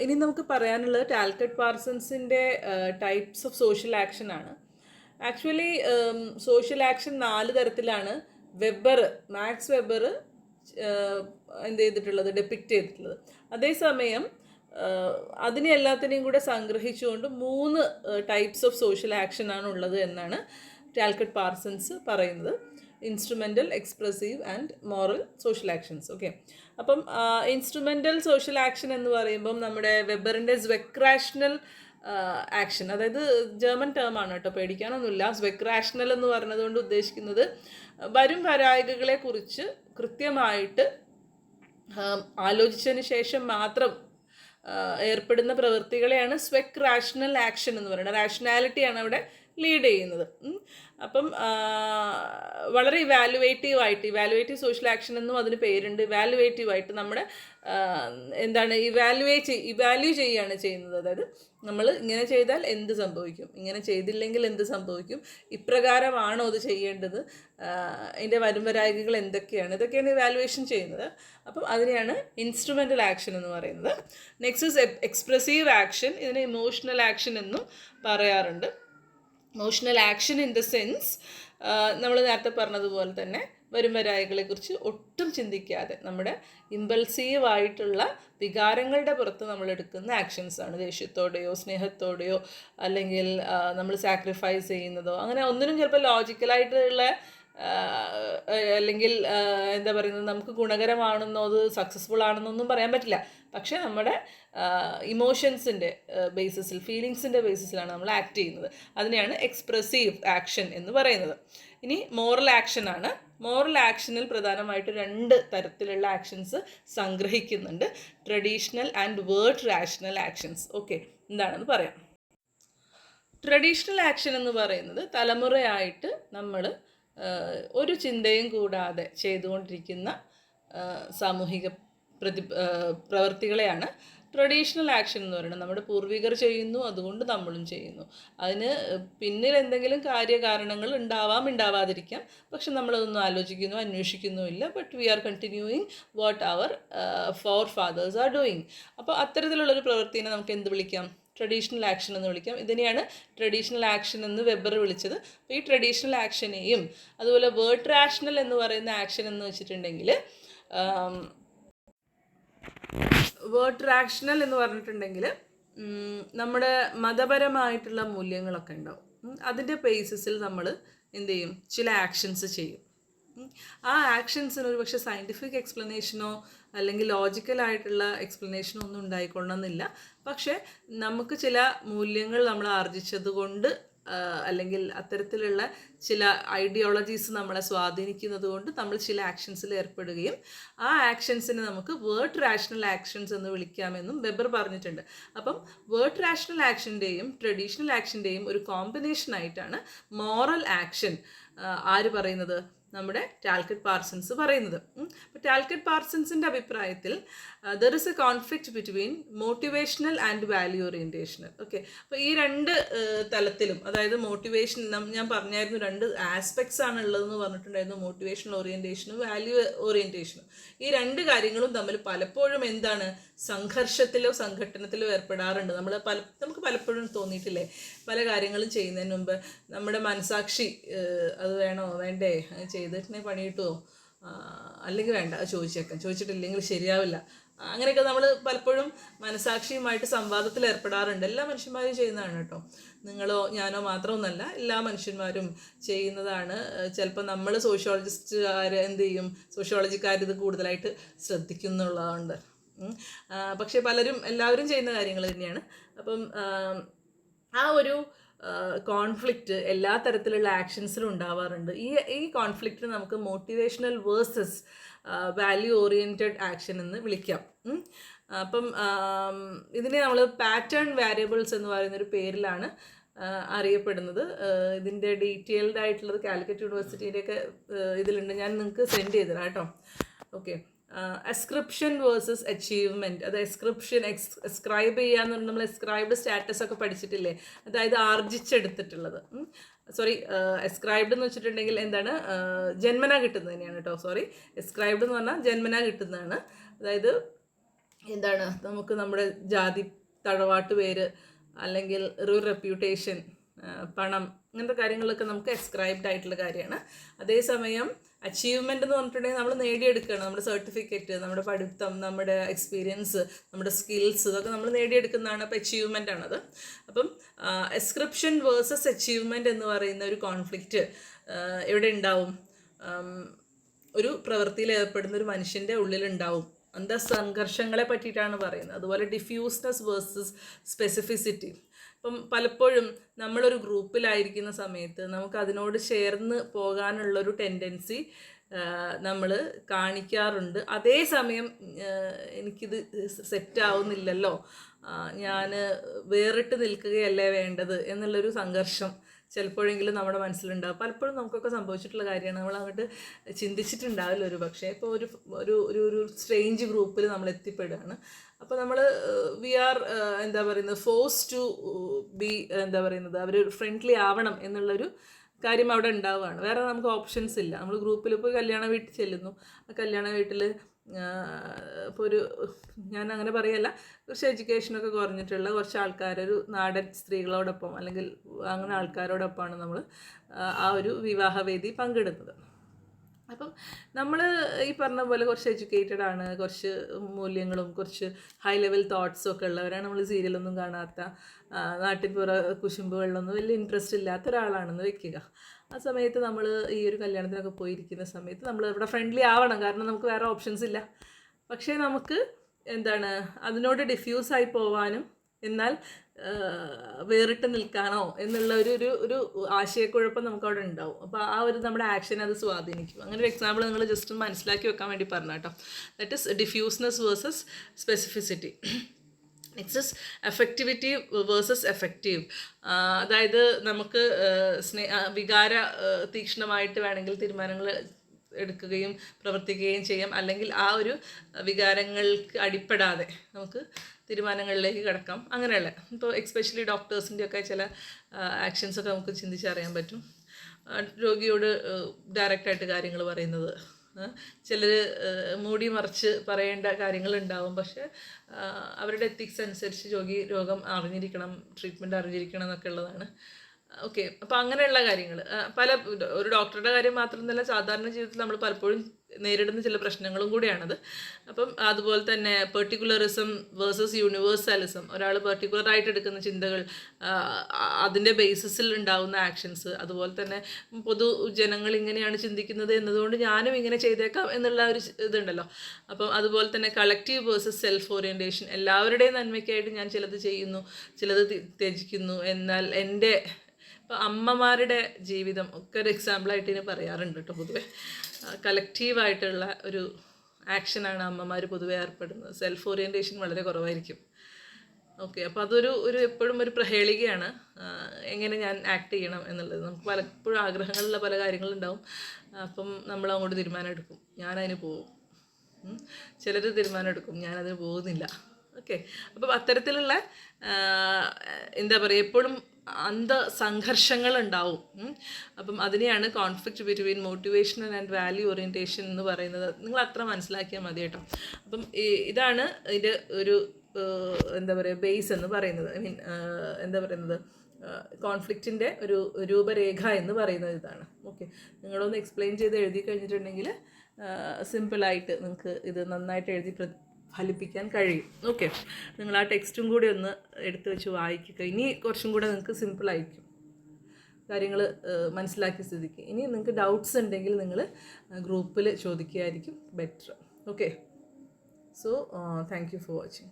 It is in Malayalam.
ഇനി നമുക്ക് പറയാനുള്ളത് ടാൽക്കറ്റ് പാർസൺസിൻ്റെ ടൈപ്സ് ഓഫ് സോഷ്യൽ ആക്ഷൻ ആണ്. ആക്ച്വലി സോഷ്യൽ ആക്ഷൻ 4 തരത്തിലാണ് മാക്സ് വെബർ എന്ത് ചെയ്തിട്ടുള്ളത്, ഡെപ്പിക്റ്റ് ചെയ്തിട്ടുള്ളത്. അതേസമയം അതിനെ എല്ലാത്തിനെയും കൂടെ സംഗ്രഹിച്ചുകൊണ്ട് 3 ടൈപ്സ് ഓഫ് സോഷ്യൽ ആക്ഷൻ ആണ് ഉള്ളത് എന്നാണ് ടാൽക്കറ്റ് പാർസൺസ് പറയുന്നത്. Instrumental, expressive and moral social actions. Okay, അപ്പം ഇൻസ്ട്രുമെൻ്റൽ സോഷ്യൽ ആക്ഷൻ എന്ന് പറയുമ്പം നമ്മുടെ വെബറിൻ്റെ സ്വെക്രാഷണൽ ആക്ഷൻ, അതായത് ജർമ്മൻ ടേം ആണ് കേട്ടോ, പേടിക്കാനൊന്നുമില്ല. സ്വെക്രാഷണൽ എന്ന് പറഞ്ഞതുകൊണ്ട് ഉദ്ദേശിക്കുന്നത് വരും വരായികകളെ കുറിച്ച് കൃത്യമായിട്ട് ആലോചിച്ചതിന് ശേഷം മാത്രം ഏർപ്പെടുന്ന പ്രവൃത്തികളെയാണ് സ്വെക്രാഷണൽ ആക്ഷൻ എന്ന് പറയുന്നത്. റാഷണാലിറ്റിയാണ് അവിടെ ലീഡ് ചെയ്യുന്നത്. അപ്പം വളരെ ഇവാലുവേറ്റീവ് സോഷ്യൽ ആക്ഷൻ എന്നും അതിന് പേരുണ്ട്. ഇവാലുവേറ്റീവായിട്ട് നമ്മുടെ എന്താണ് ഇവാല്യൂ ചെയ്യുകയാണ് ചെയ്യുന്നത്. അതായത് നമ്മൾ ഇങ്ങനെ ചെയ്താൽ എന്ത് സംഭവിക്കും, ഇങ്ങനെ ചെയ്തില്ലെങ്കിൽ എന്ത് സംഭവിക്കും, ഇപ്രകാരമാണോ അത് ചെയ്യേണ്ടത്, അതിൻ്റെ വരുംവരായികകൾ ഇതൊക്കെയാണ് ഇവാലുവേഷൻ ചെയ്യുന്നത്. അപ്പം അതിനെയാണ് ഇൻസ്ട്രുമെൻ്റൽ ആക്ഷൻ എന്ന് പറയുന്നത്. Next is expressive action. ഇതിനെ ഇമോഷണൽ ആക്ഷൻ എന്നും പറയാറുണ്ട്. Emotional action in the sense നമ്മൾ നേരത്തെ പറഞ്ഞതുപോലെ തന്നെ വരുംവരായികളെക്കുറിച്ച് ഒട്ടും ചിന്തിക്കാതെ നമ്മുടെ ഇമ്പൾസീവായിട്ടുള്ള വികാരങ്ങളുടെ പുറത്ത് നമ്മൾ എടുക്കുന്ന ആക്ഷൻസാണ്. ദേഷ്യത്തോടെയോ സ്നേഹത്തോടെയോ അല്ലെങ്കിൽ നമ്മൾ സാക്രിഫൈസ് ചെയ്യുന്നതോ അങ്ങനെ ഒന്നിനും ചിലപ്പോൾ ലോജിക്കലായിട്ടുള്ള അല്ലെങ്കിൽ എന്താ പറയുന്നത്, നമുക്ക് ഗുണകരമാണെന്നോ അത് സക്സസ്ഫുൾ ആണെന്നൊന്നും പറയാൻ പറ്റില്ല. പക്ഷേ നമ്മുടെ ഇമോഷൻസിൻ്റെ ബേസിസിൽ, ഫീലിങ്സിൻ്റെ ബേസിസിലാണ് നമ്മൾ ആക്ട് ചെയ്യുന്നത്. അതിനെയാണ് എക്സ്പ്രസീവ് ആക്ഷൻ എന്ന് പറയുന്നത്. ഇനി മോറൽ ആക്ഷനാണ്. മോറൽ ആക്ഷനിൽ പ്രധാനമായിട്ട് 2 തരത്തിലുള്ള ആക്ഷൻസ് സംഗ്രഹിക്കുന്നുണ്ട്. Traditional and word rational actions. Okay, എന്താണെന്ന് പറയാം. ട്രഡീഷണൽ ആക്ഷൻ എന്ന് പറയുന്നത് തലമുറയായിട്ട് നമ്മൾ ഒരു ചിന്തയും കൂടാതെ ചെയ്തുകൊണ്ടിരിക്കുന്ന സാമൂഹിക പ്രവൃത്തികളെയാണ് ട്രഡീഷണൽ ആക്ഷൻ എന്ന് പറയുന്നത്. നമ്മുടെ പൂർവികർ ചെയ്യുന്നു, അതുകൊണ്ട് നമ്മളും ചെയ്യുന്നു. അതിന് പിന്നിൽ എന്തെങ്കിലും കാര്യകാരണങ്ങൾ ഉണ്ടാവാതിരിക്കാം. പക്ഷെ നമ്മളതൊന്നും അന്വേഷിക്കുന്നുമില്ല. But we are continuing what our forefathers are doing. അപ്പോൾ അത്തരത്തിലുള്ളൊരു പ്രവൃത്തിനെ നമുക്ക് എന്ത് വിളിക്കാം? ട്രഡീഷണൽ ആക്ഷൻ എന്ന് വിളിക്കാം. ഇതിനെയാണ് ട്രഡീഷണൽ ആക്ഷൻ എന്ന് വെബർ വിളിച്ചത്. അപ്പോൾ ഈ ട്രഡീഷണൽ ആക്ഷനെയും അതുപോലെ വേർഡ് റാഷണൽ എന്ന് പറയുന്ന ആക്ഷൻ എന്ന് വെച്ചിട്ടുണ്ടെങ്കിൽ, വേർഡ് റാഷണൽ എന്ന് പറഞ്ഞിട്ടുണ്ടെങ്കിൽ നമ്മുടെ മതപരമായിട്ടുള്ള മൂല്യങ്ങളൊക്കെ ഉണ്ടാവും. അതിൻ്റെ ബേസിസിൽ നമ്മൾ എന്ത് ചെയ്യും? ചില ആക്ഷൻസ് ചെയ്യും. ആ ആക്ഷൻസിന് ഒരു പക്ഷേ സയൻറ്റിഫിക് എക്സ്പ്ലനേഷനോ അല്ലെങ്കിൽ ലോജിക്കലായിട്ടുള്ള എക്സ്പ്ലനേഷനോ ഒന്നും ഉണ്ടായിക്കൊള്ളണമെന്നില്ല. പക്ഷേ നമുക്ക് ചില മൂല്യങ്ങൾ നമ്മൾ ആർജിച്ചത് കൊണ്ട് അല്ലെങ്കിൽ അത്തരത്തിലുള്ള ചില ഐഡിയോളജീസ് നമ്മളെ സ്വാധീനിക്കുന്നത് കൊണ്ട് നമ്മൾ ചില ആക്ഷൻസിൽ ഏർപ്പെടുകയും ആ ആക്ഷൻസിനെ നമുക്ക് വേർഡ് റാഷണൽ ആക്ഷൻസ് എന്ന് വിളിക്കാമെന്നും വെബർ പറഞ്ഞിട്ടുണ്ട്. അപ്പം വേർഡ് റാഷണൽ ആക്ഷൻ്റെയും ട്രഡീഷണൽ ആക്ഷൻ്റെയും ഒരു കോമ്പിനേഷനായിട്ടാണ് മോറൽ ആക്ഷൻ ആര് പറയുന്നത്? നമ്മുടെ ടാൽക്കറ്റ് പാർസൺസ് പറയുന്നത്. അപ്പോൾ ടാൽക്കറ്റ് പാർസൺസിൻ്റെ അഭിപ്രായത്തിൽ there is a conflict between motivational and value orientational. Okay, അപ്പോൾ ഈ 2 തലത്തിലും, അതായത് മോട്ടിവേഷൻ, ഞാൻ പറഞ്ഞായിരുന്നു 2 ആസ്പെക്ട്സ് ആണ് ഉള്ളതെന്ന് പറഞ്ഞിട്ടുണ്ടായിരുന്നു, മോട്ടിവേഷണൽ ഓറിയൻറ്റേഷനും വാല്യൂ ഓറിയൻറ്റേഷനും. ഈ 2 കാര്യങ്ങളും തമ്മിൽ പലപ്പോഴും എന്താണ്, സംഘർഷത്തിലോ സംഘട്ടനത്തിലോ ഏർപ്പെടാറുണ്ട്. നമുക്ക് പലപ്പോഴും തോന്നിയിട്ടില്ലേ, പല കാര്യങ്ങളും ചെയ്യുന്നതിന് മുമ്പ് നമ്മുടെ മനസാക്ഷി അത് വേണോ വേണ്ടേ, ചെയ്തിട്ടുണ്ടെങ്കിൽ പണി കിട്ടുമോ, അല്ലെങ്കിൽ വേണ്ട, ചോദിച്ചിട്ടില്ലെങ്കിൽ ശരിയാവില്ല, അങ്ങനെയൊക്കെ നമ്മൾ പലപ്പോഴും മനസാക്ഷിയുമായിട്ട് സംവാദത്തിൽ ഏർപ്പെടാറുണ്ട്. എല്ലാ മനുഷ്യന്മാരും ചെയ്യുന്നതാണ് കേട്ടോ, നിങ്ങളോ ഞാനോ മാത്രമൊന്നല്ല, എല്ലാ മനുഷ്യന്മാരും ചെയ്യുന്നതാണ്. ചിലപ്പോൾ നമ്മൾ സോഷ്യോളജിസ്റ്റുകാർ എന്ത് ചെയ്യും, സോഷ്യോളജിക്കാർ ഇത് കൂടുതലായിട്ട് ശ്രദ്ധിക്കുന്നുള്ളതുകൊണ്ട്. പക്ഷേ എല്ലാവരും ചെയ്യുന്ന കാര്യങ്ങൾ തന്നെയാണ്. അപ്പം ആ ഒരു കോൺഫ്ലിക്റ്റ് എല്ലാ തരത്തിലുള്ള ആക്ഷൻസിലും ഉണ്ടാവാറുണ്ട്. ഈ കോൺഫ്ലിക്റ്റിന് നമുക്ക് motivational versus value oriented action എന്ന് വിളിക്കാം. അപ്പം ഇതിനെ നമ്മൾ പാറ്റേൺ വാരിയബിൾസ് എന്ന് പറയുന്നൊരു പേരിലാണ് അറിയപ്പെടുന്നത്. ഇതിൻ്റെ ഡീറ്റെയിൽഡ് ആയിട്ടുള്ളത് കാലിക്കറ്റ് യൂണിവേഴ്സിറ്റിയുടെയൊക്കെ ഇതിലുണ്ട്, ഞാൻ നിങ്ങൾക്ക് സെൻഡ് ചെയ്തരാം കേട്ടോ. Okay, ascription versus achievement. അത് എസ്ക്രൈബ് ചെയ്യാന്ന് പറഞ്ഞാൽ നമ്മൾ എസ്ക്രൈബ്ഡ് സ്റ്റാറ്റസ് ഒക്കെ പഠിച്ചിട്ടില്ലേ, അതായത് ആർജിച്ചെടുത്തിട്ടുള്ളത്. എസ്ക്രൈബ്ഡ് എന്ന് വെച്ചിട്ടുണ്ടെങ്കിൽ എന്താണ്, ജന്മന കിട്ടുന്നത് തന്നെയാണ് കേട്ടോ. എസ്ക്രൈബ്ഡ് എന്ന് പറഞ്ഞാൽ ജന്മന കിട്ടുന്നതാണ്. അതായത് എന്താണ് നമുക്ക് നമ്മുടെ ജാതി, തറവാട്ട് പേര്, അല്ലെങ്കിൽ ഒരു റെപ്യൂട്ടേഷൻ, പണം, ഇങ്ങനത്തെ കാര്യങ്ങളൊക്കെ നമുക്ക് എസ്ക്രൈബ്ഡ് ആയിട്ടുള്ള കാര്യമാണ്. അതേസമയം അച്ചീവ്മെൻ്റ് എന്ന് പറഞ്ഞിട്ടുണ്ടെങ്കിൽ നമ്മൾ നേടിയെടുക്കുകയാണ്. നമ്മുടെ സർട്ടിഫിക്കറ്റ്, നമ്മുടെ പഠിത്തം, നമ്മുടെ എക്സ്പീരിയൻസ്, നമ്മുടെ സ്കിൽസ്, ഇതൊക്കെ നമ്മൾ നേടിയെടുക്കുന്നതാണ്. അപ്പോൾ അച്ചീവ്മെൻ്റ് ആണത്. അപ്പം എസ്ക്രിപ്ഷൻ വേഴ്സസ് അച്ചീവ്മെൻ്റ് എന്ന് പറയുന്ന ഒരു കോൺഫ്ലിക്റ്റ് എവിടെ ഉണ്ടാവും? ഒരു പ്രവൃത്തിയിൽ ഏർപ്പെടുന്ന ഒരു മനുഷ്യൻ്റെ ഉള്ളിലുണ്ടാവും. എന്താ സംഘർഷങ്ങളെ പറ്റിയിട്ടാണ് പറയുന്നത്. അതുപോലെ ഡിഫ്യൂസ്നെസ് വേഴ്സസ് സ്പെസിഫിസിറ്റി. ഇപ്പം പലപ്പോഴും നമ്മളൊരു ഗ്രൂപ്പിലായിരിക്കുന്ന സമയത്ത് നമുക്ക് അതിനോട് ചേർന്ന് പോകാനുള്ളൊരു ടെൻഡൻസി നമ്മൾ കാണിക്കാറുണ്ട്. അതേസമയം എനിക്കിത് സെറ്റാവുന്നില്ലല്ലോ, ഞാൻ വേറിട്ട് നിൽക്കുകയല്ലേ വേണ്ടത് എന്നുള്ളൊരു സംഘർഷം ചിലപ്പോഴെങ്കിലും നമ്മുടെ മനസ്സിലുണ്ടാകും. പലപ്പോഴും നമുക്കൊക്കെ സംഭവിച്ചിട്ടുള്ള കാര്യമാണ്. നമ്മൾ അങ്ങോട്ട് ചിന്തിച്ചിട്ടുണ്ടാവില്ല ഒരു പക്ഷേ. ഇപ്പോൾ ഒരു ഒരു ഒരു സ്ട്രേഞ്ച് ഗ്രൂപ്പിൽ നമ്മൾ എത്തിപ്പെടുകയാണ്. അപ്പോൾ നമ്മൾ എന്താ പറയുന്നത്, ഫോഴ്സ് ടു ബി, എന്താ പറയുന്നത്, അവർ ഫ്രണ്ട്ലി ആവണം എന്നുള്ളൊരു കാര്യം അവിടെ ഉണ്ടാവുകയാണ്. വേറെ നമുക്ക് ഓപ്ഷൻസ് ഇല്ല. നമ്മൾ ഗ്രൂപ്പിൽ പോയി കല്യാണ വീട്ടിൽ ചെല്ലുന്നു. ആ കല്യാണ വീട്ടിൽ ഇപ്പോൾ ഞാൻ അങ്ങനെ പറയല്ല, കുറച്ച് എഡ്യൂക്കേഷനൊക്കെ കുറഞ്ഞിട്ടുള്ള കുറച്ച് ആൾക്കാർ, ഒരു നാടൻ സ്ത്രീകളോടൊപ്പം അല്ലെങ്കിൽ അങ്ങനെ ആൾക്കാരോടൊപ്പമാണ് നമ്മൾ ആ ഒരു വിവാഹവേദി പങ്കിടുന്നത്. അപ്പം നമ്മൾ ഈ പറഞ്ഞ പോലെ കുറച്ച് എഡ്യൂക്കേറ്റഡ് ആണ്, കുറച്ച് മൂല്യങ്ങളും കുറച്ച് ഹൈ ലെവൽ തോട്ട്സും ഒക്കെ ഉള്ളവരാണ്. നമ്മൾ സീരിയലൊന്നും കാണാത്ത, നാട്ടിൻപുറ കുശുമ്പുകളിലൊന്നും വലിയ ഇൻട്രസ്റ്റ് ഇല്ലാത്ത ഒരാളാണെന്ന് വെക്കുക. ആ സമയത്ത് നമ്മൾ ഈ ഒരു കല്യാണത്തിനൊക്കെ പോയിരിക്കുന്ന സമയത്ത് നമ്മൾ ഇവിടെ ഫ്രണ്ട്ലി ആവണം, കാരണം നമുക്ക് വേറെ ഓപ്ഷൻസ് ഇല്ല. പക്ഷേ നമുക്ക് എന്താണ്, അതിനോട് ഡിഫ്യൂസായി പോവാനും എന്നാൽ വേറിട്ട് നിൽക്കാനോ എന്നുള്ള ഒരു ആശയക്കുഴപ്പം നമുക്ക് അവിടെ ഉണ്ടാവും. അപ്പോൾ ആ ഒരു നമ്മുടെ ആക്ഷനെ അത് സ്വാധീനിക്കും. അങ്ങനെ ഒരു എക്സാമ്പിൾ നിങ്ങൾ ജസ്റ്റ് മനസ്സിലാക്കി വെക്കാൻ വേണ്ടി പറഞ്ഞ കേട്ടോ. That is diffuseness versus specificity. Next is effectivity versus effective. അതായത് നമുക്ക് വികാര തീക്ഷ്ണമായിട്ട് വേണമെങ്കിൽ തീരുമാനങ്ങൾ എടുക്കുകയും പ്രവർത്തിക്കുകയും ചെയ്യാം, അല്ലെങ്കിൽ ആ ഒരു വികാരങ്ങൾക്ക് അടിപ്പെടാതെ നമുക്ക് തീരുമാനങ്ങളിലേക്ക് കിടക്കാം. അങ്ങനെയുള്ള ഇപ്പോൾ എക്സ്പെഷ്യലി ഡോക്ടേഴ്സിൻ്റെയൊക്കെ ചില ആക്ഷൻസൊക്കെ നമുക്ക് ചിന്തിച്ചറിയാൻ പറ്റും. രോഗിയോട് ഡയറക്റ്റായിട്ട് കാര്യങ്ങൾ പറയുന്നത്, ചിലർ മൂടി മറിച്ച് പറയേണ്ട കാര്യങ്ങളുണ്ടാവും. പക്ഷേ അവരുടെ എത്തിക്സ് അനുസരിച്ച് രോഗം അറിഞ്ഞിരിക്കണം, ട്രീറ്റ്മെൻറ്റ് അറിഞ്ഞിരിക്കണം എന്നൊക്കെ ഉള്ളതാണ്. ഓക്കെ, അപ്പോൾ അങ്ങനെയുള്ള കാര്യങ്ങൾ ഒരു ഡോക്ടറുടെ കാര്യം മാത്രമല്ല, സാധാരണ ജീവിതത്തിൽ നമ്മൾ പലപ്പോഴും നേരിടുന്ന ചില പ്രശ്നങ്ങളും കൂടിയാണത്. അപ്പം അതുപോലെ തന്നെ പെർട്ടിക്കുലറിസം വേഴ്സസ് യൂണിവേഴ്സാലിസം. ഒരാൾ പെർട്ടിക്കുലറായിട്ട് എടുക്കുന്ന ചിന്തകൾ, അതിൻ്റെ ബേസിസിൽ ഉണ്ടാകുന്ന ആക്ഷൻസ്, അതുപോലെ തന്നെ പൊതുജനങ്ങൾ ഇങ്ങനെയാണ് ചിന്തിക്കുന്നത് എന്നതുകൊണ്ട് ഞാനും ഇങ്ങനെ ചെയ്തേക്കാം എന്നുള്ള ഒരു ഇതുണ്ടല്ലോ. അപ്പം അതുപോലെ തന്നെ കളക്റ്റീവ് വേഴ്സസ് സെൽഫ് ഓറിയൻറ്റേഷൻ. എല്ലാവരുടെയും നന്മയ്ക്കായിട്ട് ഞാൻ ചിലത് ചെയ്യുന്നു, ചിലത് ത്യജിക്കുന്നു. എന്നാൽ എൻ്റെ ഇപ്പോൾ അമ്മമാരുടെ ജീവിതം ഒക്കെ ഒരു എക്സാമ്പിളായിട്ട് ഇനി പറയാറുണ്ട് കേട്ടോ. പൊതുവെ കളക്റ്റീവായിട്ടുള്ള ഒരു ആക്ഷനാണ് അമ്മമാർ പൊതുവെ ഏർപ്പെടുന്നത്. സെൽഫ് ഓറിയൻറ്റേഷൻ വളരെ കുറവായിരിക്കും. ഓക്കെ, അപ്പോൾ അതൊരു എപ്പോഴും ഒരു പ്രഹേളികയാണ്, എങ്ങനെ ഞാൻ ആക്ട് ചെയ്യണം എന്നുള്ളത്. നമുക്ക് പലപ്പോഴും ആഗ്രഹങ്ങളുള്ള പല കാര്യങ്ങളുണ്ടാവും. അപ്പം നമ്മൾ അങ്ങോട്ട് തീരുമാനം എടുക്കും, ഞാനതിന് പോവും. ചിലർ തീരുമാനം എടുക്കും, ഞാനതിന് പോകുന്നില്ല. ഓക്കെ, അപ്പം അത്തരത്തിലുള്ള എന്താ പറയുക, എപ്പോഴും സംഘർഷങ്ങളുണ്ടാവും. അപ്പം അതിനെയാണ് conflict between motivational and value orientation എന്ന് പറയുന്നത്. നിങ്ങൾ അത്ര മനസ്സിലാക്കിയാൽ മതി കേട്ടോ. അപ്പം ഇതാണ് ഇതിൻ്റെ ഒരു എന്താ പറയുക ബേസ് എന്ന് പറയുന്നത്. ഐ മീൻ എന്താ പറയുന്നത്, കോൺഫ്ലിക്റ്റിൻ്റെ ഒരു രൂപരേഖ എന്ന് പറയുന്നത് ഇതാണ്. ഓക്കെ, നിങ്ങളൊന്ന് എക്സ്പ്ലെയിൻ ചെയ്ത് എഴുതി കഴിഞ്ഞിട്ടുണ്ടെങ്കിൽ സിമ്പിളായിട്ട് നിങ്ങൾക്ക് ഇത് നന്നായിട്ട് എഴുതി ഫലിപ്പിക്കാൻ കഴിയും. ഓക്കെ, നിങ്ങൾ ആ ടെക്സ്റ്റും കൂടി ഒന്ന് എടുത്തു വെച്ച് വായിക്കുക. ഇനി കുറച്ചും കൂടെ നിങ്ങൾക്ക് സിമ്പിളായിരിക്കും കാര്യങ്ങൾ മനസ്സിലാക്കിയ സ്ഥിതിക്ക്. ഇനി നിങ്ങൾക്ക് ഡൗട്ട്സ് ഉണ്ടെങ്കിൽ നിങ്ങൾ ഗ്രൂപ്പിൽ ചോദിക്കുകയായിരിക്കും better. Okay, so thank you for watching.